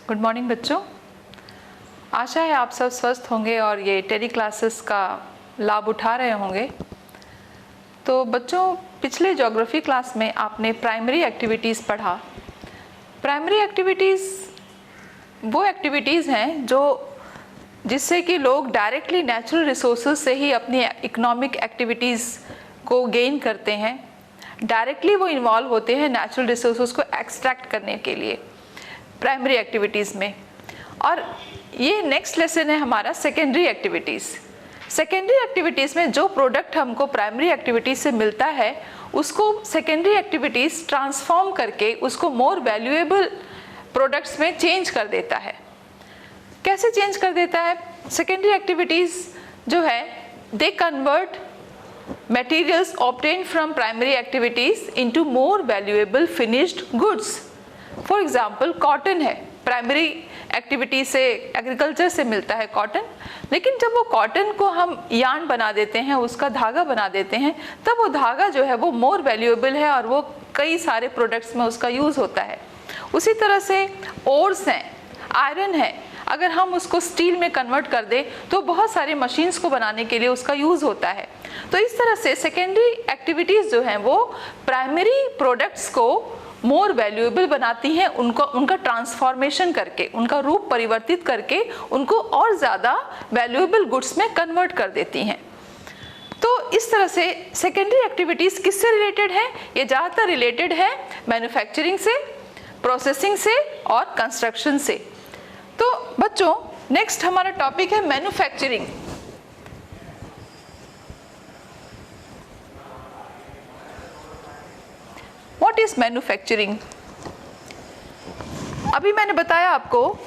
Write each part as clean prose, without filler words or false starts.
Good morning बच्चों। आशा है आप सब स्वस्थ होंगे और ये टेली क्लासेस का लाभ उठा रहे होंगे। तो बच्चों, पिछले ज्योग्राफी क्लास में आपने प्राइमरी एक्टिविटीज़ पढ़ा। प्राइमरी एक्टिविटीज़ वो एक्टिविटीज़ हैं जिससे कि लोग डायरेक्टली नेचुरल रिसोर्सेज से ही अपनी इकोनॉमिक एक्टिविटीज़ को गेन करते हैं। डायरेक्टली वो इन्वॉल्व होते हैं नेचुरल रिसोर्सेज को एक्सट्रैक्ट करने के लिए प्राइमरी एक्टिविटीज़ में। और ये नेक्स्ट लेसन है हमारा सेकेंडरी एक्टिविटीज़। सेकेंडरी एक्टिविटीज़ में जो प्रोडक्ट हमको प्राइमरी एक्टिविटीज़ से मिलता है उसको सेकेंडरी एक्टिविटीज़ ट्रांसफॉर्म करके उसको मोर वैल्यूएबल प्रोडक्ट्स में चेंज कर देता है। कैसे चेंज कर देता है? सेकेंडरी एक्टिविटीज़ जो है they convert materials obtained from primary activities into more valuable finished goods. For example, cotton है, प्राइमरी एक्टिविटी से एग्रीकल्चर से मिलता है कॉटन, लेकिन जब वो कॉटन को हम यार्न बना देते हैं, उसका धागा बना देते हैं, तब वो धागा जो है वो मोर वैल्यूएबल है और वो कई सारे प्रोडक्ट्स में उसका यूज़ होता है। उसी तरह से ओर्स हैं, आयरन है, अगर हम उसको स्टील में कन्वर्ट कर दें तो बहुत सारे मशीन्स को बनाने के लिए उसका यूज़ होता है। तो इस तरह से सेकेंडरी एक्टिविटीज़ जो हैं वो प्राइमरी प्रोडक्ट्स को मोर वैल्यूएबल बनाती हैं, उनका ट्रांसफॉर्मेशन करके, उनका रूप परिवर्तित करके उनको और ज़्यादा वैल्यूएबल गुड्स में कन्वर्ट कर देती हैं। तो इस तरह से सेकेंडरी एक्टिविटीज़ किससे रिलेटेड है? ये ज़्यादातर रिलेटेड है मैन्युफैक्चरिंग से, प्रोसेसिंग से और कंस्ट्रक्शन से। तो बच्चों, नेक्स्ट हमारा टॉपिक है मैन्युफैक्चरिंग। What is manufacturing? अभी मैंने बताया आपको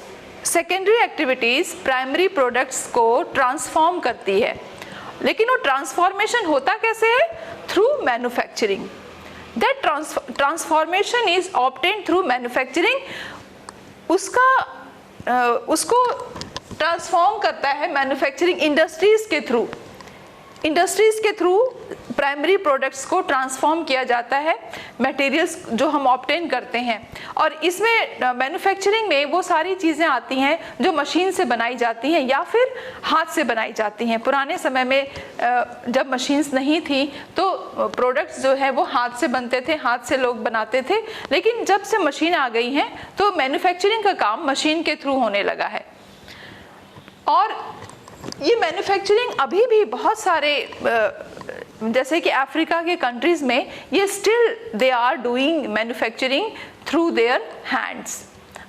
सेकेंडरी एक्टिविटीज प्राइमरी प्रोडक्ट्स को ट्रांसफॉर्म करती है, लेकिन वो ट्रांसफॉर्मेशन होता कैसे है? Through manufacturing. That transformation is obtained through manufacturing. उसको ट्रांसफॉर्म करता है मैन्युफैक्चरिंग इंडस्ट्रीज़ के थ्रू। इंडस्ट्रीज़ के थ्रू प्राइमरी प्रोडक्ट्स को ट्रांसफॉर्म किया जाता है, मटेरियल्स जो हम ऑब्टेन करते हैं। और इसमें मैन्युफैक्चरिंग में वो सारी चीज़ें आती हैं जो मशीन से बनाई जाती हैं या फिर हाथ से बनाई जाती हैं। पुराने समय में जब मशीन्स नहीं थी तो प्रोडक्ट्स जो है वो हाथ से बनते थे, हाथ से लोग बनाते थे, लेकिन जब से मशीन आ गई हैं तो मैन्युफैक्चरिंग का काम मशीन के थ्रू होने लगा है। और ये मैन्युफैक्चरिंग अभी भी बहुत सारे जैसे कि अफ्रीका के कंट्रीज़ में ये still they are doing manufacturing through their hands.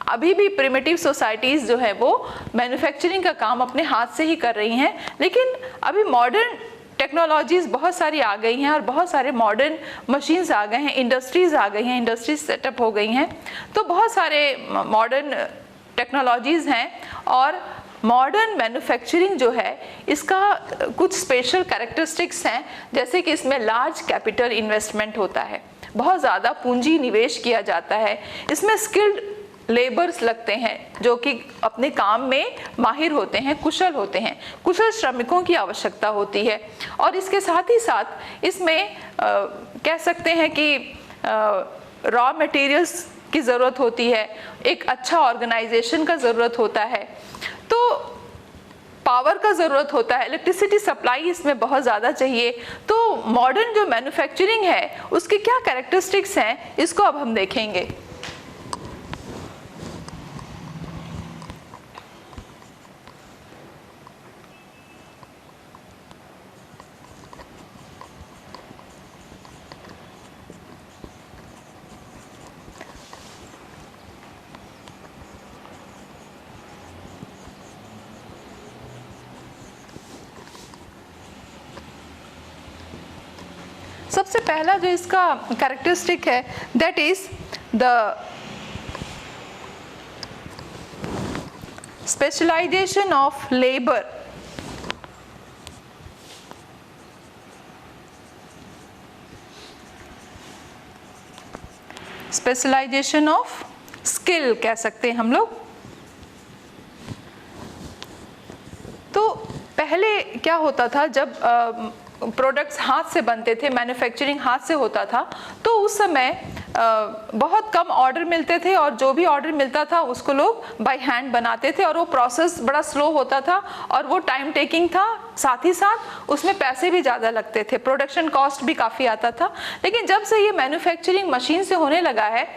अभी भी प्रिमिटिव सोसाइटीज़ जो है वो मैन्युफैक्चरिंग का काम अपने हाथ से ही कर रही हैं, लेकिन अभी मॉडर्न टेक्नोलॉजीज़ बहुत सारी आ गई हैं और बहुत सारे मॉडर्न मशीन्स आ गए हैं, इंडस्ट्रीज़ आ गई हैं, इंडस्ट्रीज सेटअप हो गई हैं। तो बहुत सारे मॉडर्न टेक्नोलॉजीज़ हैं और मॉडर्न मैन्युफैक्चरिंग जो है इसका कुछ स्पेशल कैरेक्टरिस्टिक्स हैं, जैसे कि इसमें लार्ज कैपिटल इन्वेस्टमेंट होता है, बहुत ज़्यादा पूंजी निवेश किया जाता है, इसमें स्किल्ड लेबर्स लगते हैं जो कि अपने काम में माहिर होते हैं, कुशल होते हैं, कुशल श्रमिकों की आवश्यकता होती है। और इसके साथ ही साथ इसमें कह सकते हैं कि रॉ मटेरियल्स की ज़रूरत होती है, एक अच्छा ऑर्गेनाइजेशन का ज़रूरत होता है, तो पावर का ज़रूरत होता है, इलेक्ट्रिसिटी सप्लाई इसमें बहुत ज़्यादा चाहिए। तो मॉडर्न जो मैन्युफैक्चरिंग है उसके क्या कैरेक्टरिस्टिक्स हैं इसको अब हम देखेंगे। सबसे पहला जो इसका कैरेक्टरिस्टिक है that is the specialisation of labour. Specialisation of skill कह सकते हैं हम लोग। तो पहले क्या होता था, जब प्रोडक्ट्स हाथ से बनते थे, मैन्युफैक्चरिंग हाथ से होता था, तो उस समय बहुत कम ऑर्डर मिलते थे और जो भी ऑर्डर मिलता था उसको लोग बाय हैंड बनाते थे और वो प्रोसेस बड़ा स्लो होता था और वो टाइम टेकिंग था, साथ ही साथ उसमें पैसे भी ज़्यादा लगते थे, प्रोडक्शन कॉस्ट भी काफ़ी आता था। लेकिन जब से ये मैन्युफैक्चरिंग मशीन से होने लगा है,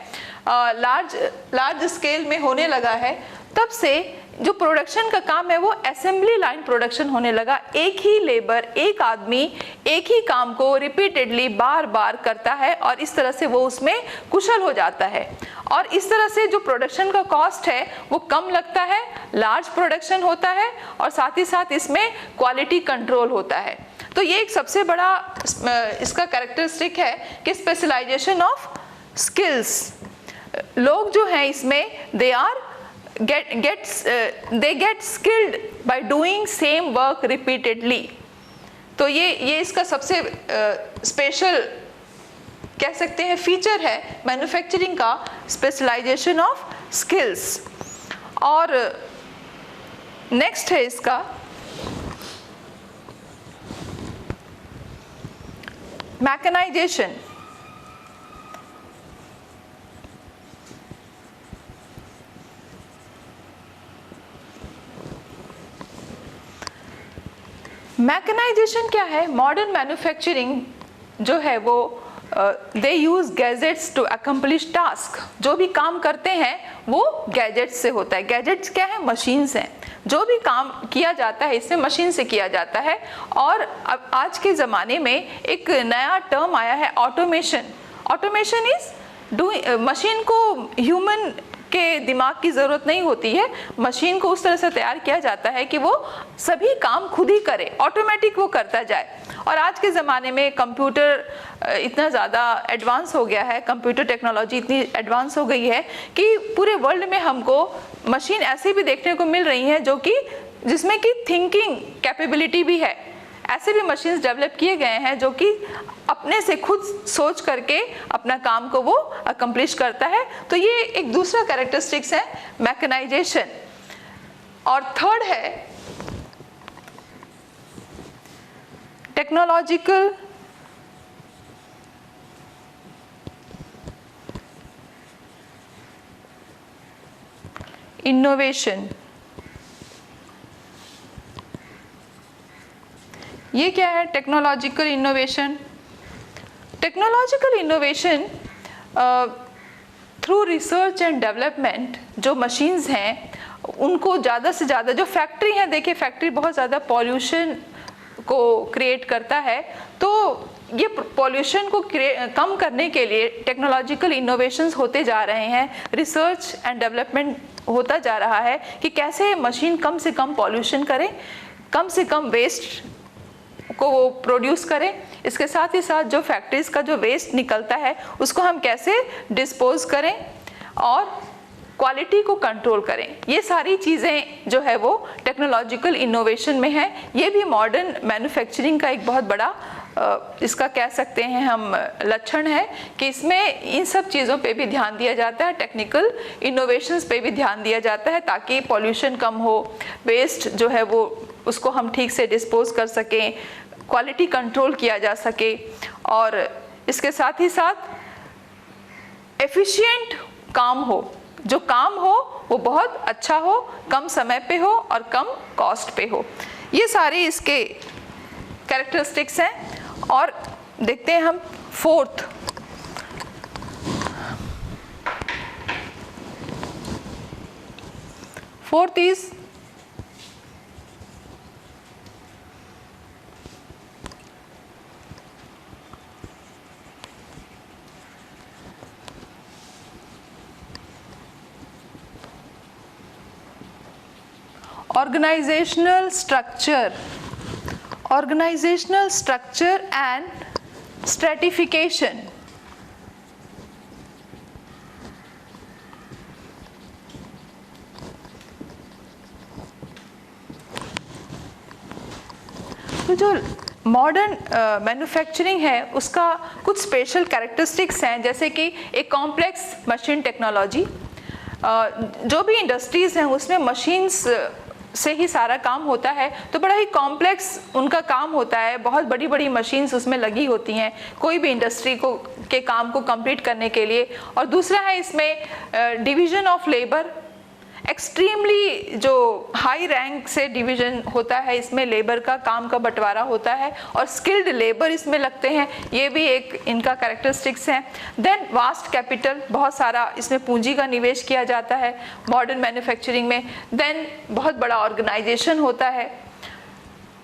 लार्ज स्केल में होने लगा है, तब से जो प्रोडक्शन का काम है वो असेंबली लाइन प्रोडक्शन होने लगा। एक ही लेबर, एक आदमी एक ही काम को रिपीटेडली बार बार करता है और इस तरह से वो उसमें कुशल हो जाता है और इस तरह से जो प्रोडक्शन का कॉस्ट है वो कम लगता है, लार्ज प्रोडक्शन होता है और साथ ही साथ इसमें क्वालिटी कंट्रोल होता है। तो ये एक सबसे बड़ा इसका कैरेक्टरिस्टिक है कि स्पेशलाइजेशन ऑफ स्किल्स। लोग जो हैं इसमें दे get skilled by doing same work repeatedly। तो ये इसका सबसे स्पेशल कह सकते हैं फीचर है मैन्युफैक्चरिंग का, स्पेशलाइजेशन ऑफ स्किल्स। और नेक्स्ट है इसका मैकेनाइजेशन। मैकेनाइजेशन क्या है? मॉडर्न मैन्युफैक्चरिंग जो है वो they use gadgets to accomplish task. जो भी काम करते हैं वो गैजेट्स से होता है। गैजेट्स क्या है? मशीन्स हैं। जो भी काम किया जाता है इसमें मशीन से किया जाता है। और अब आज के ज़माने में एक नया टर्म आया है automation. Automation is doing, machine को ह्यूमन के दिमाग की ज़रूरत नहीं होती है, मशीन को उस तरह से तैयार किया जाता है कि वो सभी काम खुद ही करे, ऑटोमेटिक वो करता जाए। और आज के ज़माने में कंप्यूटर इतना ज़्यादा एडवांस हो गया है, कंप्यूटर टेक्नोलॉजी इतनी एडवांस हो गई है कि पूरे वर्ल्ड में हमको मशीन ऐसी भी देखने को मिल रही हैं जो कि जिसमें कि थिंकिंग कैपेबिलिटी भी है। ऐसे भी मशीन्स डेवलप किए गए हैं जो कि अपने से खुद सोच करके अपना काम को वो अकम्प्लिश करता है। तो ये एक दूसरा कैरेक्टरिस्टिक्स है मैकेनाइजेशन। और थर्ड है टेक्नोलॉजिकल इनोवेशन। ये क्या है technological innovation? Technological innovation through research and development जो मशीन्स हैं उनको ज़्यादा से ज़्यादा, जो फैक्ट्री हैं, देखिए फैक्ट्री बहुत ज़्यादा पॉल्यूशन को क्रिएट करता है, तो ये पॉल्यूशन को कम करने के लिए टेक्नोलॉजिकल इनोवेशंस होते जा रहे हैं। रिसर्च एंड डेवलपमेंट होता जा रहा है कि कैसे मशीन कम से कम पॉल्यूशन करे, कम से कम वेस्ट को वो प्रोड्यूस करें। इसके साथ ही साथ जो फैक्ट्रीज का जो वेस्ट निकलता है उसको हम कैसे डिस्पोज करें और क्वालिटी को कंट्रोल करें। ये सारी चीज़ें जो है वो टेक्नोलॉजिकल इनोवेशन में है। ये भी मॉडर्न मैन्युफैक्चरिंग का एक बहुत बड़ा इसका कह सकते हैं हम लक्षण है कि इसमें इन सब चीज़ों पे भी ध्यान दिया जाता है, टेक्निकल इनोवेशंस पे भी ध्यान दिया जाता है ताकि पॉल्यूशन कम हो, वेस्ट जो है वो उसको हम ठीक से डिस्पोज कर सकें, क्वालिटी कंट्रोल किया जा सके और इसके साथ ही साथ एफिशिएंट काम हो, जो काम हो वो बहुत अच्छा हो, कम समय पे हो और कम कॉस्ट पे हो। ये सारे इसके कैरेक्टरिस्टिक्स हैं। और देखते हैं हम fourth, is organizational structure and stratification। तो जो मॉडर्न मैन्युफैक्चरिंग है उसका कुछ स्पेशल कैरेक्टरिस्टिक्स हैं, जैसे कि एक कॉम्प्लेक्स मशीन टेक्नोलॉजी। जो भी इंडस्ट्रीज़ हैं उसमें मशीन्स से ही सारा काम होता है, तो बड़ा ही कॉम्प्लेक्स उनका काम होता है, बहुत बड़ी बड़ी मशीन्स उसमें लगी होती हैं कोई भी इंडस्ट्री को के काम को कंप्लीट करने के लिए। और दूसरा है इसमें डिवीज़न ऑफ लेबर, एक्सट्रीमली जो हाई रैंक से डिवीज़न होता है इसमें लेबर का काम का बंटवारा होता है, और स्किल्ड लेबर इसमें लगते हैं, ये भी एक इनका कैरेक्टरिस्टिक्स है। देन वास्ट कैपिटल, बहुत सारा इसमें पूंजी का निवेश किया जाता है मॉडर्न मैन्युफैक्चरिंग में। देन बहुत बड़ा ऑर्गेनाइजेशन होता है,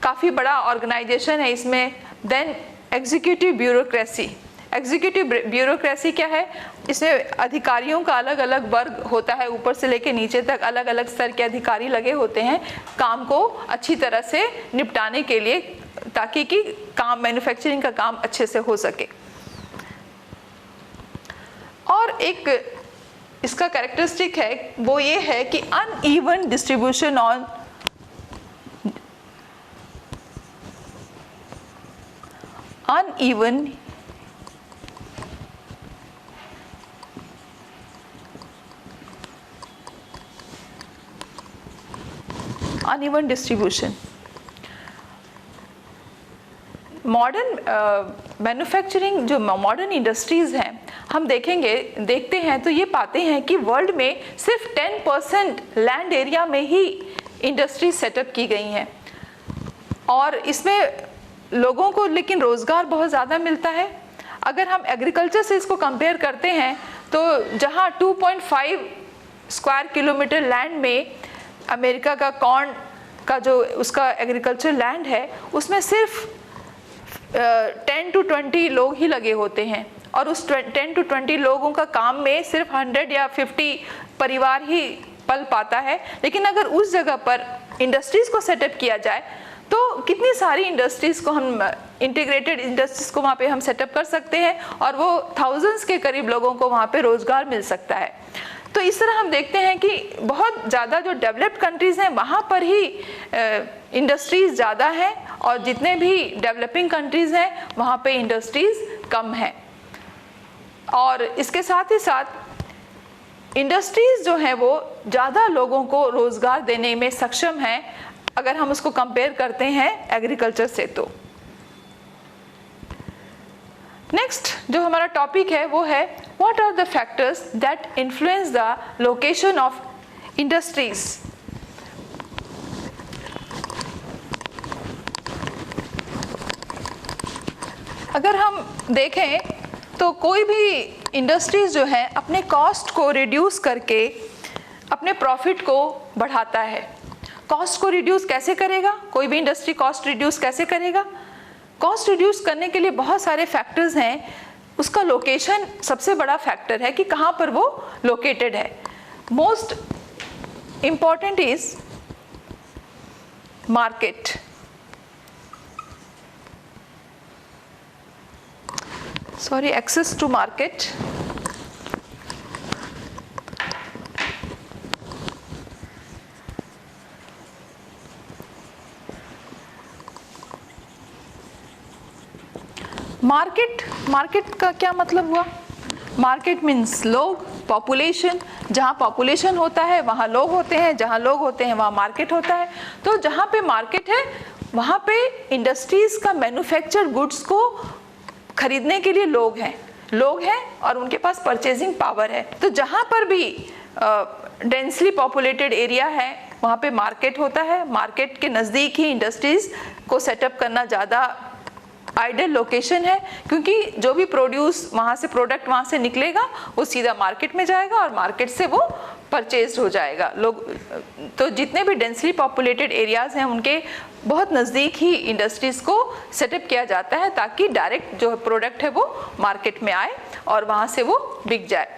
काफ़ी बड़ा ऑर्गेनाइजेशन है इसमें। Then executive bureaucracy, executive bureaucracy क्या है, इसमें अधिकारियों का अलग अलग वर्ग होता है, ऊपर से लेकर नीचे तक अलग अलग स्तर के अधिकारी लगे होते हैं काम को अच्छी तरह से निपटाने के लिए, ताकि कि काम मैन्युफैक्चरिंग का काम अच्छे से हो सके। और एक इसका कैरेक्टरिस्टिक है वो ये है कि uneven distribution on uneven distribution. Modern manufacturing जो मॉडर्न इंडस्ट्रीज़ हैं, हम देखते हैं तो ये पाते हैं कि वर्ल्ड में सिर्फ 10% लैंड एरिया में ही इंडस्ट्री सेटअप की गई हैं, और इसमें लोगों को लेकिन रोज़गार बहुत ज़्यादा मिलता है। अगर हम एग्रीकल्चर से इसको कंपेयर करते हैं तो जहाँ 2.5 स्क्वायर किलोमीटर लैंड में अमेरिका का कॉर्न का जो उसका एग्रीकल्चर लैंड है उसमें सिर्फ 10 to 20 लोग ही लगे होते हैं, और उस 10 to 20 लोगों का काम में सिर्फ 100 या 50 परिवार ही पल पाता है। लेकिन अगर उस जगह पर इंडस्ट्रीज़ को सेटअप किया जाए तो कितनी सारी इंडस्ट्रीज़ को हम इंटीग्रेटेड इंडस्ट्रीज़ को वहाँ पे हम सेटअप कर सकते हैं, और वो थाउजेंड्स के करीब लोगों को वहाँ पे रोज़गार मिल सकता है। तो इस तरह हम देखते हैं कि बहुत ज़्यादा जो डेवलप्ड कंट्रीज़ हैं वहाँ पर ही इंडस्ट्रीज़ ज़्यादा हैं, और जितने भी डेवलपिंग कंट्रीज़ हैं वहाँ पे इंडस्ट्रीज़ कम हैं। और इसके साथ ही साथ इंडस्ट्रीज़ जो हैं वो ज़्यादा लोगों को रोज़गार देने में सक्षम हैं अगर हम उसको कंपेयर करते हैं एग्रीकल्चर से। तो नेक्स्ट जो हमारा टॉपिक है वो है what are the factors that influence the location of industries. अगर हम देखें तो कोई भी इंडस्ट्रीज जो है अपने कॉस्ट को रिड्यूस करके अपने प्रॉफिट को बढ़ाता है। कॉस्ट को रिड्यूस कैसे करेगा? कोई भी इंडस्ट्री कॉस्ट रिड्यूस कैसे करेगा? कॉस्ट रिड्यूस करने के लिए बहुत सारे फैक्टर्स हैं। उसका लोकेशन सबसे बड़ा फैक्टर है कि कहाँ पर वो लोकेटेड है। Most important is market. Sorry, access to market. Market का क्या मतलब हुआ? मार्केट मीन्स लोग, पॉपुलेशन। जहाँ पॉपुलेशन होता है वहाँ लोग होते हैं, जहाँ लोग होते हैं वहाँ मार्केट होता है। तो जहाँ पे मार्केट है वहाँ पे इंडस्ट्रीज़ का मैन्युफैक्चर्ड गुड्स को खरीदने के लिए लोग हैं और उनके पास परचेजिंग पावर है। तो जहाँ पर भी डेंसली पॉपुलेटेड एरिया है वहाँ पे मार्केट होता है। मार्केट के नज़दीक ही इंडस्ट्रीज़ को सेटअप करना ज़्यादा आइडियल लोकेशन है, क्योंकि जो भी प्रोड्यूस वहाँ से प्रोडक्ट वहाँ से निकलेगा वो सीधा मार्केट में जाएगा और मार्केट से वो परचेज हो जाएगा। लोग तो जितने भी डेंसली पॉपुलेटेड एरियाज़ हैं उनके बहुत नज़दीक ही इंडस्ट्रीज़ को सेटअप किया जाता है ताकि डायरेक्ट जो प्रोडक्ट है वो मार्केट में आए और वहाँ से वो बिक जाए।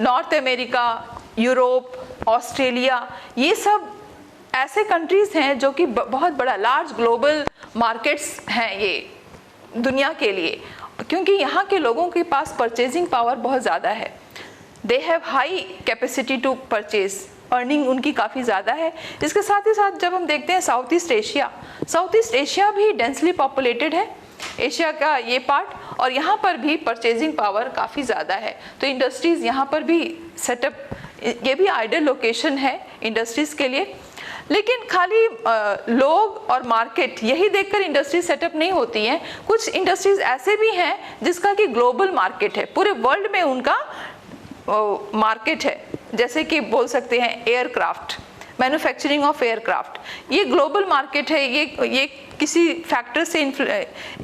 नॉर्थ अमेरिका, यूरोप, ऑस्ट्रेलिया, ये सब ऐसे कंट्रीज़ हैं जो कि बहुत बड़ा लार्ज ग्लोबल मार्केट्स हैं ये दुनिया के लिए, क्योंकि यहाँ के लोगों के पास परचेजिंग पावर बहुत ज़्यादा है। They have high capacity to purchase, earning उनकी काफ़ी ज़्यादा है। इसके साथ ही साथ जब हम देखते हैं साउथ ईस्ट एशिया भी डेंसली पॉपुलेटेड है, एशिया का ये पार्ट, और यहाँ पर भी परचेजिंग पावर काफ़ी ज़्यादा है। तो इंडस्ट्रीज़ यहाँ पर भी सेटअप, ये भी आइडियल लोकेशन है इंडस्ट्रीज़ के लिए। लेकिन खाली लोग और मार्केट यही देखकर इंडस्ट्री सेटअप नहीं होती हैं। कुछ इंडस्ट्रीज ऐसे भी हैं जिसका कि ग्लोबल मार्केट है, पूरे वर्ल्ड में उनका मार्केट है। जैसे कि बोल सकते हैं एयरक्राफ्ट, मैन्युफैक्चरिंग ऑफ एयरक्राफ्ट, ये ग्लोबल मार्केट है, ये किसी फैक्टर से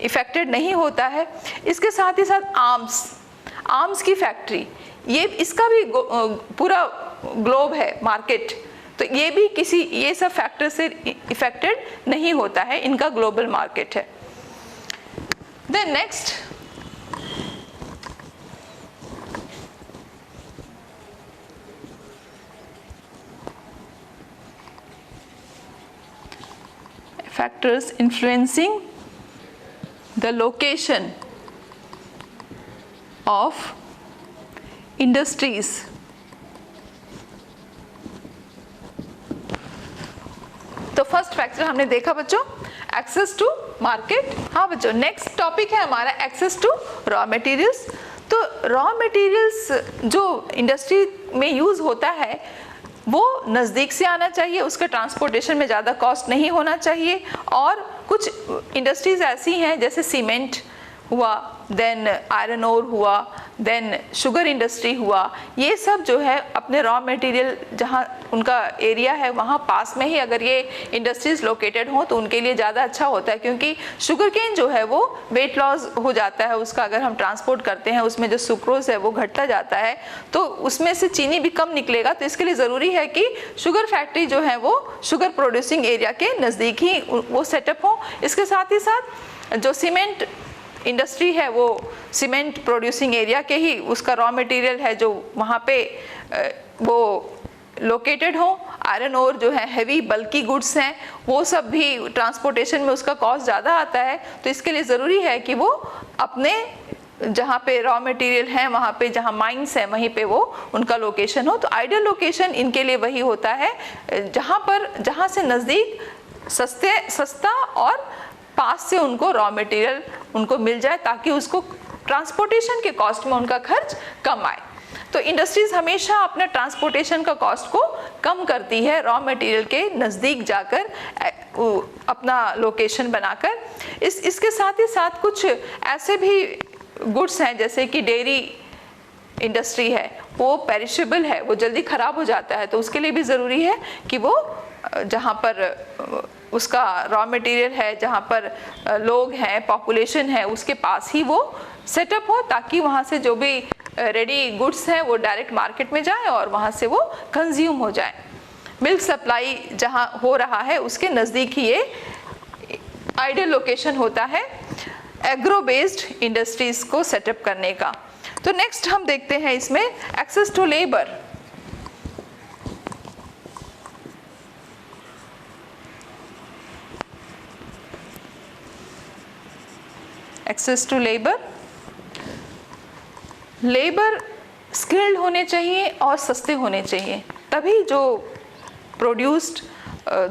इफेक्टेड नहीं होता है। इसके साथ ही साथ आर्म्स की फैक्ट्री, ये इसका भी पूरा ग्लोब है मार्केट, तो ये भी ये सब फैक्टर से इफेक्टेड नहीं होता है, इनका ग्लोबल मार्केट है। Then next, factors influencing the location of industries. तो फर्स्ट फैक्टर हमने देखा बच्चों, एक्सेस टू मार्केट। हाँ बच्चों, नेक्स्ट टॉपिक है हमारा एक्सेस टू रॉ मटेरियल्स। तो रॉ मटेरियल्स जो इंडस्ट्री में यूज होता है वो नज़दीक से आना चाहिए, उसका ट्रांसपोर्टेशन में ज़्यादा कॉस्ट नहीं होना चाहिए। और कुछ इंडस्ट्रीज ऐसी हैं जैसे सीमेंट हुआ, देन आयरन ओर हुआ, देन शुगर इंडस्ट्री हुआ, ये सब जो है अपने रॉ मटेरियल जहाँ उनका एरिया है वहाँ पास में ही अगर ये इंडस्ट्रीज लोकेटेड हों तो उनके लिए ज़्यादा अच्छा होता है, क्योंकि शुगर केन जो है वो वेट लॉस हो जाता है उसका, अगर हम ट्रांसपोर्ट करते हैं उसमें जो सुक्रोज है वो घटता जाता है, तो उसमें से चीनी भी कम निकलेगा। तो इसके लिए ज़रूरी है कि शुगर फैक्ट्री जो है वो शुगर प्रोड्यूसिंग एरिया के नज़दीक ही वो सेटअप हो। इसके साथ ही साथ जो सीमेंट इंडस्ट्री है वो सीमेंट प्रोड्यूसिंग एरिया के ही उसका रॉ मटेरियल है जो वहाँ पे वो लोकेटेड हो। आयरन ओर जो है हैवी बल्की गुड्स हैं, वो सब भी ट्रांसपोर्टेशन में उसका कॉस्ट ज़्यादा आता है, तो इसके लिए ज़रूरी है कि वो अपने जहाँ पे रॉ मटेरियल हैं वहाँ पे जहाँ माइंस हैं वहीं पे वो उनका लोकेशन हो। तो आइडियल लोकेशन इनके लिए वही होता है जहाँ से नज़दीक सस्ता और पास से उनको रॉ मटेरियल उनको मिल जाए, ताकि उसको ट्रांसपोर्टेशन के कॉस्ट में उनका खर्च कम आए। तो इंडस्ट्रीज हमेशा अपना ट्रांसपोर्टेशन का कॉस्ट को कम करती है रॉ मटेरियल के नज़दीक जाकर अपना लोकेशन बनाकर। इसके साथ ही साथ कुछ ऐसे भी गुड्स हैं जैसे कि डेयरी इंडस्ट्री है, वो पेरिशेबल है, वो जल्दी ख़राब हो जाता है, तो उसके लिए भी ज़रूरी है कि वो जहाँ पर उसका रॉ मटेरियल है, जहाँ पर लोग हैं, पॉपुलेशन है, उसके पास ही वो सेटअप हो, ताकि वहाँ से जो भी रेडी गुड्स हैं वो डायरेक्ट मार्केट में जाए और वहाँ से वो कंज्यूम हो जाए। मिल्क सप्लाई जहाँ हो रहा है उसके नज़दीक ही ये आइडियल लोकेशन होता है एग्रो बेस्ड इंडस्ट्रीज को सेटअप करने का। तो नेक्स्ट हम देखते हैं इसमें access to labour. Access to labour skilled होने चाहिए और सस्ते होने चाहिए, तभी जो प्रोड्यूस्ड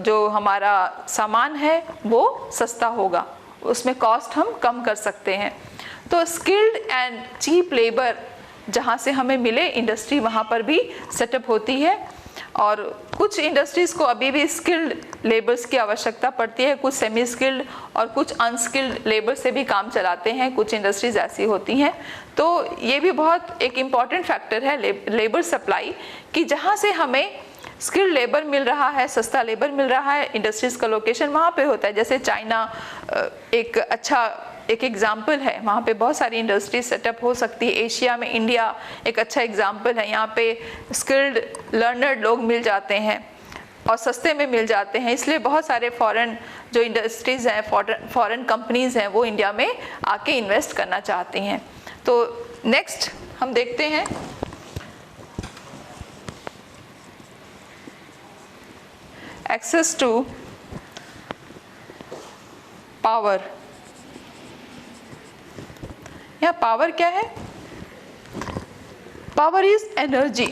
जो हमारा सामान है वो सस्ता होगा, उसमें कॉस्ट हम कम कर सकते हैं। तो स्किल्ड एंड चीप लेबर जहाँ से हमें मिले इंडस्ट्री वहाँ पर भी सेटअप होती है। और कुछ इंडस्ट्रीज को अभी भी स्किल्ड लेबर्स की आवश्यकता पड़ती है, कुछ सेमी स्किल्ड और कुछ अनस्किल्ड लेबर से भी काम चलाते हैं, कुछ इंडस्ट्रीज ऐसी होती हैं। तो ये भी बहुत एक इम्पॉर्टेंट फैक्टर है लेबर सप्लाई, कि जहाँ से हमें स्किल्ड लेबर मिल रहा है, सस्ता लेबर मिल रहा है, इंडस्ट्रीज का लोकेशन वहाँ पे होता है। जैसे चाइना एक अच्छा एक एग्जाम्पल है, वहाँ पे बहुत सारी इंडस्ट्री सेटअप हो सकती है। एशिया में इंडिया एक अच्छा एग्जाम्पल है, यहाँ पे स्किल्ड लर्नर्ड लोग मिल जाते हैं और सस्ते में मिल जाते हैं, इसलिए बहुत सारे फॉरेन जो इंडस्ट्रीज़ हैं, फॉरेन कंपनीज़ हैं, वो इंडिया में आके इन्वेस्ट करना चाहती हैं। तो नेक्स्ट हम देखते हैं एक्सेस टू पावर। यहाँ पावर क्या है? पावर इज एनर्जी,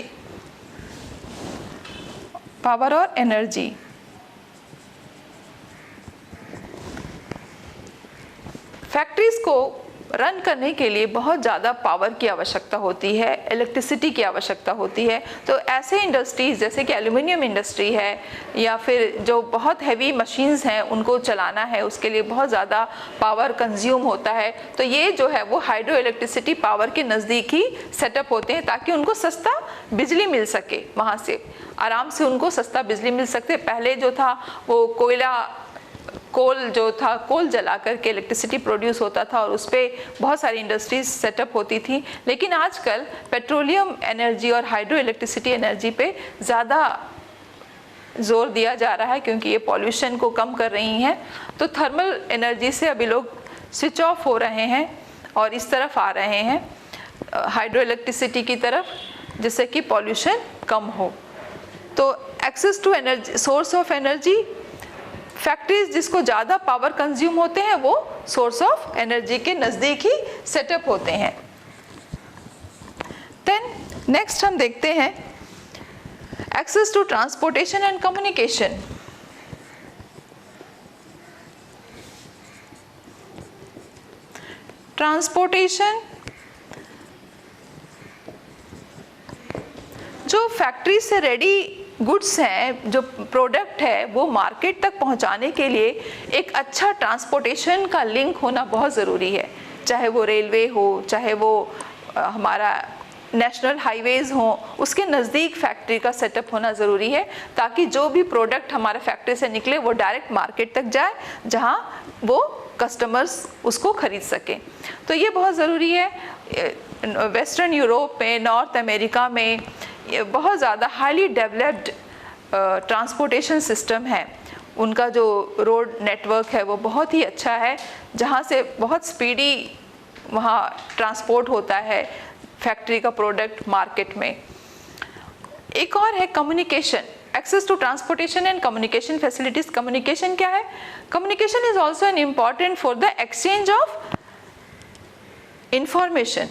पावर और एनर्जी। फैक्ट्रीज को रन करने के लिए बहुत ज़्यादा पावर की आवश्यकता होती है, इलेक्ट्रिसिटी की आवश्यकता होती है। तो ऐसे इंडस्ट्रीज़ जैसे कि एल्युमिनियम इंडस्ट्री है या फिर जो बहुत हैवी मशीन्स हैं उनको चलाना है, उसके लिए बहुत ज़्यादा पावर कंज्यूम होता है। तो ये जो है वो हाइड्रो इलेक्ट्रिसिटी पावर के नज़दीक ही सेटअप होते हैं ताकि उनको सस्ता बिजली मिल सके, वहाँ से आराम से उनको सस्ता बिजली मिल सकते। पहले जो था वो कोल जला करके इलेक्ट्रिसिटी प्रोड्यूस होता था और उस पर बहुत सारी इंडस्ट्रीज सेटअप होती थी। लेकिन आजकल पेट्रोलियम एनर्जी और हाइड्रो इलेक्ट्रिसिटी एनर्जी पे ज़्यादा जोर दिया जा रहा है क्योंकि ये पॉल्यूशन को कम कर रही हैं। तो थर्मल एनर्जी से अभी लोग स्विच ऑफ हो रहे हैं और इस तरफ आ रहे हैं हाइड्रो इलेक्ट्रिसिटी की तरफ, जिससे कि पॉल्यूशन कम हो। तो access to energy, source of energy, factories जिसको ज़्यादा पावर कंज्यूम होते हैं वो सोर्स ऑफ एनर्जी के नज़दीक ही सेटअप होते हैं। देन नेक्स्ट हम देखते हैं access to transportation and communication. Transportation, जो फैक्ट्री से रेडी गुड्स हैं, जो प्रोडक्ट है वो मार्केट तक पहुंचाने के लिए एक अच्छा ट्रांसपोर्टेशन का लिंक होना बहुत ज़रूरी है। चाहे वो रेलवे हो, चाहे वो हमारा नेशनल हाईवेज़ हो, उसके नज़दीक फैक्ट्री का सेटअप होना ज़रूरी है ताकि जो भी प्रोडक्ट हमारे फैक्ट्री से निकले वो डायरेक्ट मार्केट तक जाए जहां वो कस्टमर्स उसको खरीद सकें। तो ये बहुत ज़रूरी है। वेस्टर्न यूरोप में, नॉर्थ अमेरिका में बहुत ज़्यादा हाईली डेवलप्ड ट्रांसपोर्टेशन सिस्टम है। उनका जो रोड नेटवर्क है वो बहुत ही अच्छा है, जहाँ से बहुत स्पीडी वहाँ ट्रांसपोर्ट होता है फैक्ट्री का प्रोडक्ट मार्केट में। एक और है communication, access to transportation and communication facilities. Communication क्या है? Communication is also an important for the exchange of information,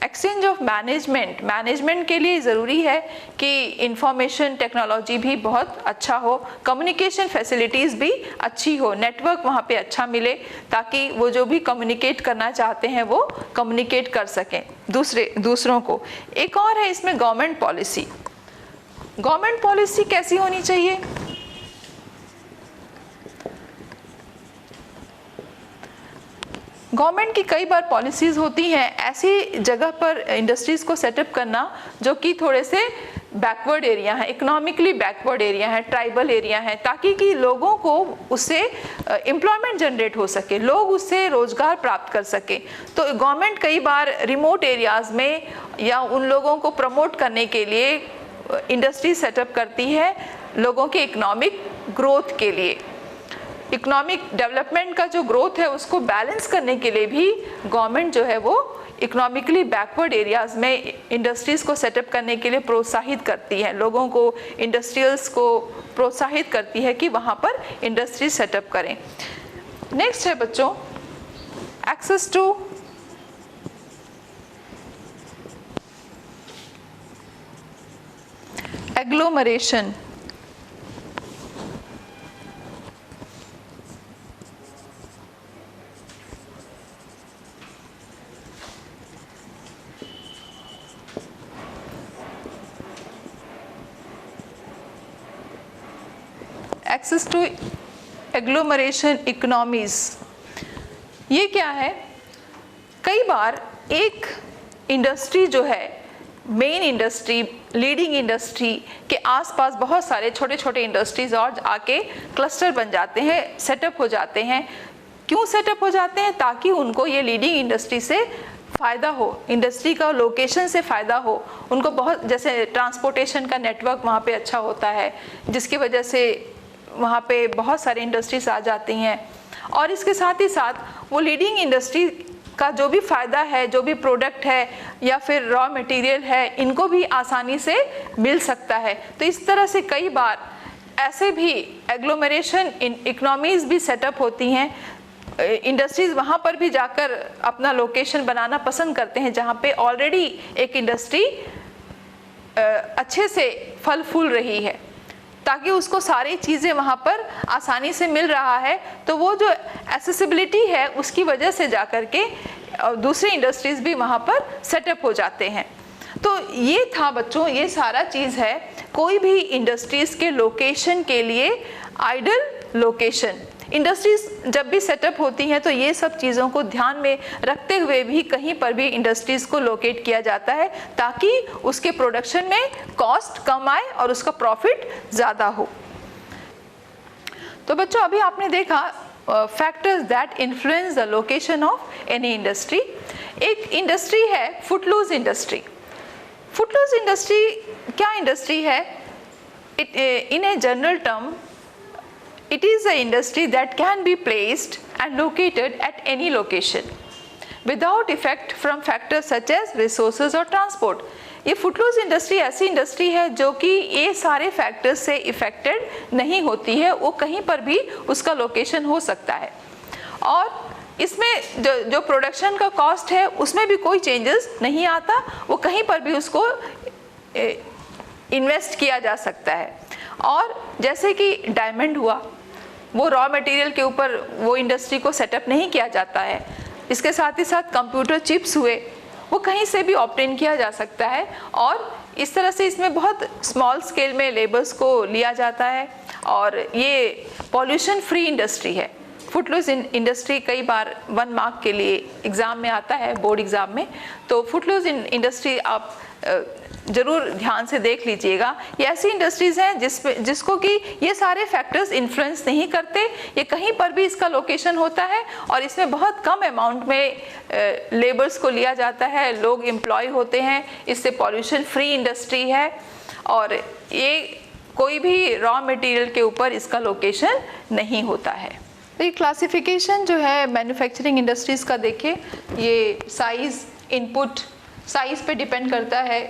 exchange of management के लिए ज़रूरी है कि इंफॉर्मेशन टेक्नोलॉजी भी बहुत अच्छा हो, कम्युनिकेशन फैसिलिटीज़ भी अच्छी हो, नेटवर्क वहाँ पे अच्छा मिले ताकि वो जो भी कम्युनिकेट करना चाहते हैं वो कम्युनिकेट कर सकें दूसरों को। एक और है इसमें गवर्नमेंट पॉलिसी। गवर्नमेंट पॉलिसी कैसी होनी चाहिए? गवर्नमेंट की कई बार पॉलिसीज़ होती हैं ऐसी जगह पर इंडस्ट्रीज़ को सेटअप करना जो कि थोड़े से बैकवर्ड एरिया है, इकोनॉमिकली बैकवर्ड एरिया है, ट्राइबल एरिया है, ताकि कि लोगों को उससे एम्प्लॉयमेंट जनरेट हो सके, लोग उससे रोज़गार प्राप्त कर सके। तो गवर्नमेंट कई बार रिमोट एरियाज़ में या उन लोगों को प्रमोट करने के लिए इंडस्ट्री सेटअप करती है लोगों के इकोनॉमिक ग्रोथ के लिए। इकोनॉमिक डेवलपमेंट का जो ग्रोथ है उसको बैलेंस करने के लिए भी गवर्नमेंट जो है वो इकोनॉमिकली बैकवर्ड एरियाज़ में इंडस्ट्रीज़ को सेटअप करने के लिए प्रोत्साहित करती है, लोगों को, इंडस्ट्रियल्स को प्रोत्साहित करती है कि वहाँ पर इंडस्ट्री सेटअप करें। नेक्स्ट है बच्चों access to agglomeration. Access to agglomeration economies, ये क्या है? कई बार एक इंडस्ट्री जो है, मेन इंडस्ट्री, लीडिंग इंडस्ट्री के आसपास बहुत सारे छोटे छोटे इंडस्ट्रीज और आके क्लस्टर बन जाते हैं, सेटअप हो जाते हैं। क्यों सेटअप हो जाते हैं? ताकि उनको ये लीडिंग इंडस्ट्री से फ़ायदा हो, इंडस्ट्री का लोकेशन से फ़ायदा हो उनको। बहुत जैसे ट्रांसपोर्टेशन का नेटवर्क वहाँ पे अच्छा होता है, जिसकी वजह से वहाँ पे बहुत सारे इंडस्ट्रीज आ जाती हैं और इसके साथ ही साथ वो लीडिंग इंडस्ट्री का जो भी फ़ायदा है, जो भी प्रोडक्ट है या फिर रॉ मटेरियल है, इनको भी आसानी से मिल सकता है। तो इस तरह से कई बार ऐसे भी एग्लोमरेशन इकोनॉमीज़ भी सेटअप होती हैं। इंडस्ट्रीज़ वहाँ पर भी जाकर अपना लोकेशन बनाना पसंद करते हैं जहाँ पे ऑलरेडी एक इंडस्ट्री अच्छे से फल फूल रही है, ताकि उसको सारी चीज़ें वहाँ पर आसानी से मिल रहा है। तो वो जो एक्सेसिबिलिटी है उसकी वजह से जाकर के और दूसरी इंडस्ट्रीज भी वहाँ पर सेटअप हो जाते हैं। तो ये था बच्चों, ये सारा चीज़ है कोई भी इंडस्ट्रीज के लोकेशन के लिए आइडल लोकेशन। इंडस्ट्रीज जब भी सेटअप होती हैं तो ये सब चीज़ों को ध्यान में रखते हुए भी कहीं पर भी इंडस्ट्रीज को लोकेट किया जाता है ताकि उसके प्रोडक्शन में कॉस्ट कम आए और उसका प्रॉफिट ज़्यादा हो। तो बच्चों अभी आपने देखा factors that influence the location of any industry. एक इंडस्ट्री है फुटलूज इंडस्ट्री। फुटलूज इंडस्ट्री क्या इंडस्ट्री है? In a general term it is an industry that can be placed and located at any location without effect from factors such as resources or transport। ये Footloose industry ऐसी industry है जो कि ये सारे factors से affected नहीं होती है, वो कहीं पर भी उसका लोकेशन हो सकता है और इसमें जो प्रोडक्शन का कॉस्ट है उसमें भी कोई चेंजेस नहीं आता, वो कहीं पर भी उसको इन्वेस्ट किया जा सकता है। और जैसे कि डायमंड हुआ, वो रॉ मटेरियल के ऊपर वो इंडस्ट्री को सेटअप नहीं किया जाता है। इसके साथ ही साथ कंप्यूटर चिप्स हुए, वो कहीं से भी ऑब्टेन किया जा सकता है और इस तरह से इसमें बहुत स्मॉल स्केल में लेबर्स को लिया जाता है और ये पॉल्यूशन फ्री इंडस्ट्री है। फुटलूज इंडस्ट्री कई बार 1 मार्क के लिए एग्ज़ाम में आता है, बोर्ड एग्ज़ाम में, तो फुटलूज इंडस्ट्री आप ज़रूर ध्यान से देख लीजिएगा। ये ऐसी इंडस्ट्रीज़ हैं जिसको कि ये सारे फैक्टर्स इन्फ्लुएंस नहीं करते, ये कहीं पर भी इसका लोकेशन होता है और इसमें बहुत कम अमाउंट में लेबर्स को लिया जाता है, लोग एम्प्लॉय होते हैं, इससे पॉल्यूशन फ्री इंडस्ट्री है और ये कोई भी रॉ मटेरियल के ऊपर इसका लोकेशन नहीं होता है। तो ये क्लासिफिकेशन जो है मैन्युफैक्चरिंग इंडस्ट्रीज़ का देखिए, ये साइज़, इनपुट साइज़ पे डिपेंड करता है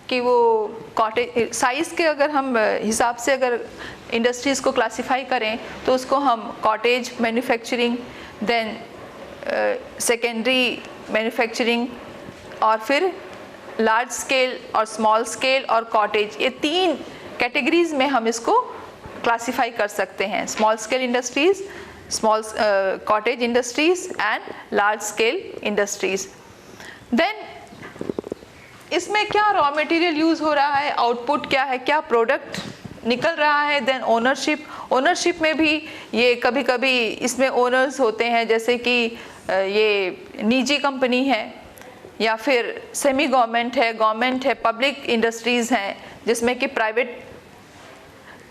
कि वो कॉटेज साइज़ के अगर हम हिसाब से अगर इंडस्ट्रीज़ को क्लासिफाई करें तो उसको हम cottage manufacturing, then secondary manufacturing और फिर लार्ज स्केल और स्मॉल स्केल और कॉटेज, ये 3 कैटेगरीज में हम इसको क्लासिफाई कर सकते हैं। Small scale industries, small cottage industries and large scale industries. Then इसमें क्या रॉ मटेरियल यूज़ हो रहा है, आउटपुट क्या है, क्या प्रोडक्ट निकल रहा है। देन ओनरशिप में भी ये कभी कभी इसमें ओनर्स होते हैं, जैसे कि ये निजी कंपनी है या फिर सेमी गवर्नमेंट है, पब्लिक इंडस्ट्रीज़ हैं जिसमें कि प्राइवेट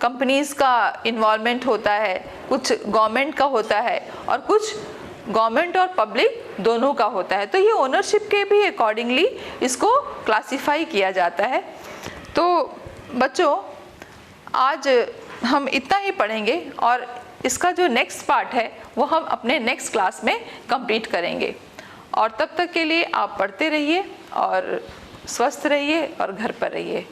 कंपनीज़ का इन्वॉल्वमेंट होता है, कुछ गवर्नमेंट का होता है और कुछ गवर्नमेंट और पब्लिक दोनों का होता है। तो ये ओनरशिप के भी अकॉर्डिंगली इसको क्लासिफाई किया जाता है। तो बच्चों आज हम इतना ही पढ़ेंगे और इसका जो नेक्स्ट पार्ट है वो हम अपने नेक्स्ट क्लास में कंप्लीट करेंगे और तब तक के लिए आप पढ़ते रहिए और स्वस्थ रहिए और घर पर रहिए।